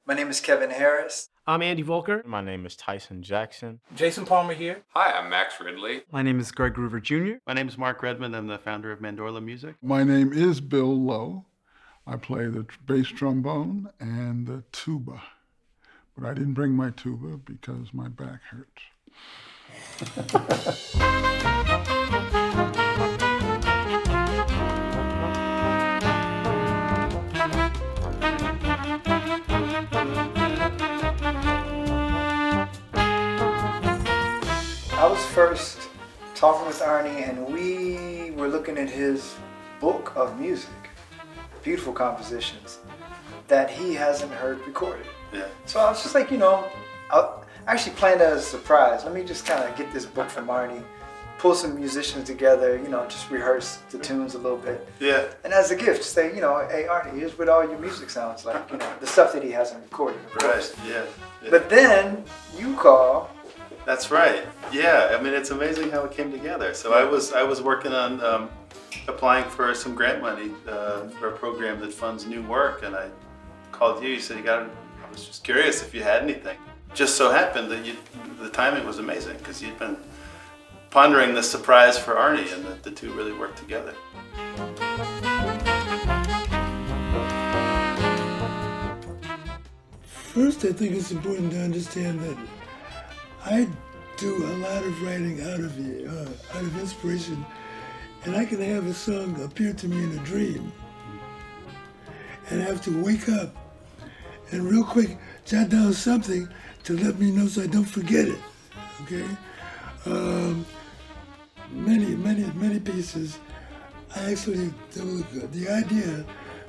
My name is Kevin Harris. I'm Andy Volker. My name is Tyson Jackson. Jason Palmer here. Hi, I'm Max Ridley. My name is Greg Groover Jr. My name is Mark Redmond. I'm the founder of Mandorla Music. My name is Bill Lowe. I play the bass trombone and the tuba. But I didn't bring my tuba because my back hurts. I was first talking with Arnie, and we were looking at his book of music, beautiful compositions that he hasn't heard recorded. Yeah. So I was just like, I actually planned that as a surprise. Let me just kind of get this book from Arnie, pull some musicians together, just rehearse the tunes a little bit. Yeah. And as a gift, say, hey Arnie, here's what all your music sounds like, the stuff that he hasn't recorded, of course. Yeah. But then you call. That's right. Yeah. I mean, it's amazing how it came together. So I was working on applying for some grant money for a program that funds new work, and I called you. You said I was just curious if you had anything. Just so happened that the timing was amazing because you'd been pondering this surprise for Arnie, and the two really worked together. First, I think it's important to understand that I do a lot of writing out of inspiration, and I can have a song appear to me in a dream, and I have to wake up and real quick jot down something to let me know so I don't forget it. Okay, many pieces. I actually the idea,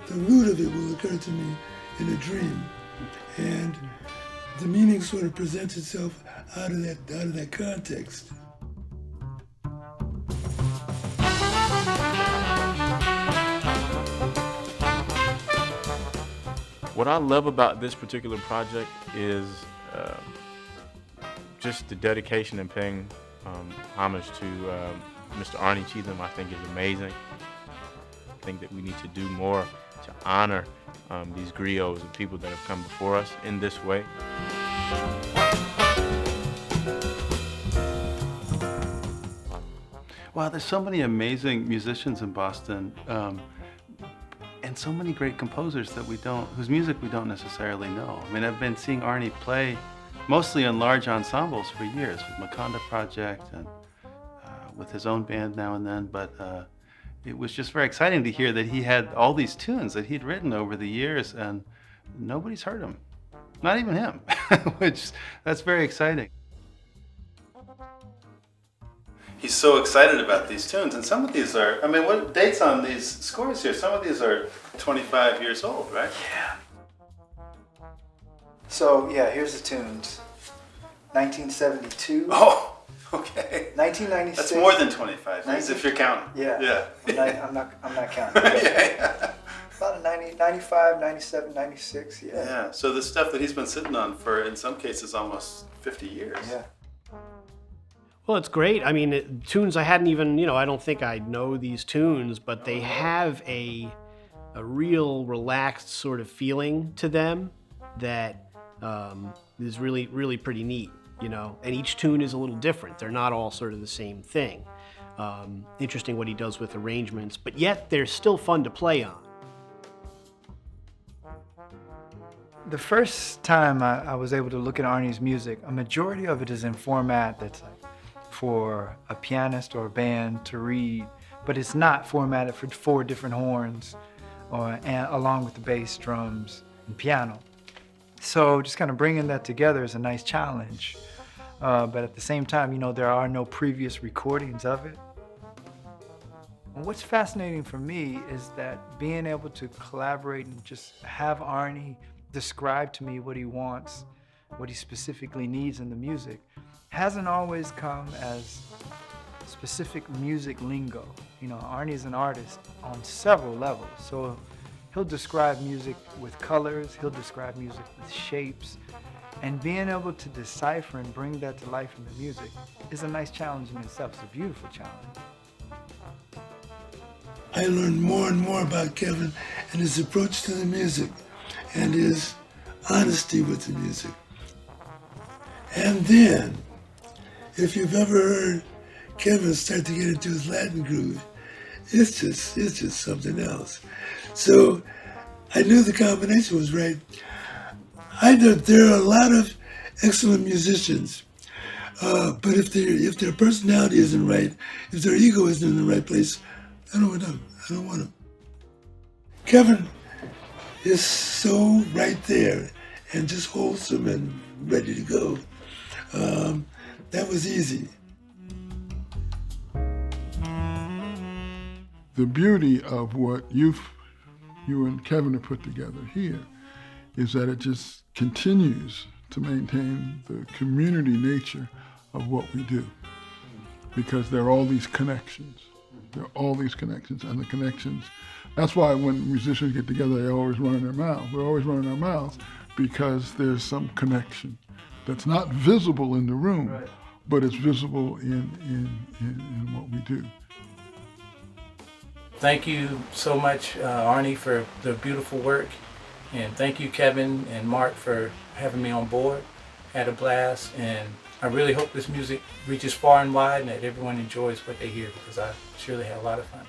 the root of it will occur to me in a dream, and the meaning sort of presents itself out of that context. What I love about this particular project is just the dedication and paying homage to Mr. Arnie Cheatham. I think is amazing. I think that we need to do more to honor these griots and people that have come before us in this way. Wow, there's so many amazing musicians in Boston, and so many great composers that whose music we don't necessarily know. I mean, I've been seeing Arnie play mostly in large ensembles for years, with Maconda Project and with his own band now and then, but it was just very exciting to hear that he had all these tunes that he'd written over the years, and nobody's heard them. Not even him, that's very exciting. He's so excited about these tunes, and some of these are, what dates on these scores here? Some of these are 25 years old, right? Yeah. So, here's the tunes. 1972. Oh, okay. 1996. That's more than 25 years if you're counting. Yeah. Yeah. I'm not counting. Yeah. About 95, 97, 96, yeah. Yeah, so the stuff that he's been sitting on for, in some cases, almost 50 years. Yeah. Well, it's great. I mean, tunes I hadn't even, I don't think I know these tunes, but they have a real relaxed sort of feeling to them that is really, really pretty neat, And each tune is a little different. They're not all sort of the same thing. Interesting what he does with arrangements, but yet they're still fun to play on. The first time I was able to look at Arnie's music, a majority of it is in format that's like for a pianist or a band to read, but it's not formatted for 4 different horns along with the bass, drums, and piano. So just kind of bringing that together is a nice challenge. But at the same time, there are no previous recordings of it. And what's fascinating for me is that being able to collaborate and just have Arnie describe to me what he wants, what he specifically needs in the music, hasn't always come as specific music lingo. Arnie's an artist on several levels. So he'll describe music with colors, he'll describe music with shapes, and being able to decipher and bring that to life in the music is a nice challenge in itself. It's a beautiful challenge. I learned more and more about Kevin and his approach to the music and his honesty with the music. And then, if you've ever heard Kevin start to get into his Latin groove, it's just something else. So I knew the combination was right. I know there are a lot of excellent musicians, but if their personality isn't right, if their ego isn't in the right place, I don't want them. I don't want them. Kevin is so right there and just wholesome and ready to go. That was easy. The beauty of what you and Kevin have put together here is that it just continues to maintain the community nature of what we do, because there are all these connections. There are all these connections, and the connections, that's why when musicians get together, they always run in their mouth. We're always running our mouths because there's some connection that's not visible in the room, right, but it's visible in what we do. Thank you so much, Arnie, for the beautiful work. And thank you, Kevin and Mark, for having me on board. Had a blast, and I really hope this music reaches far and wide and that everyone enjoys what they hear, because I surely had a lot of fun.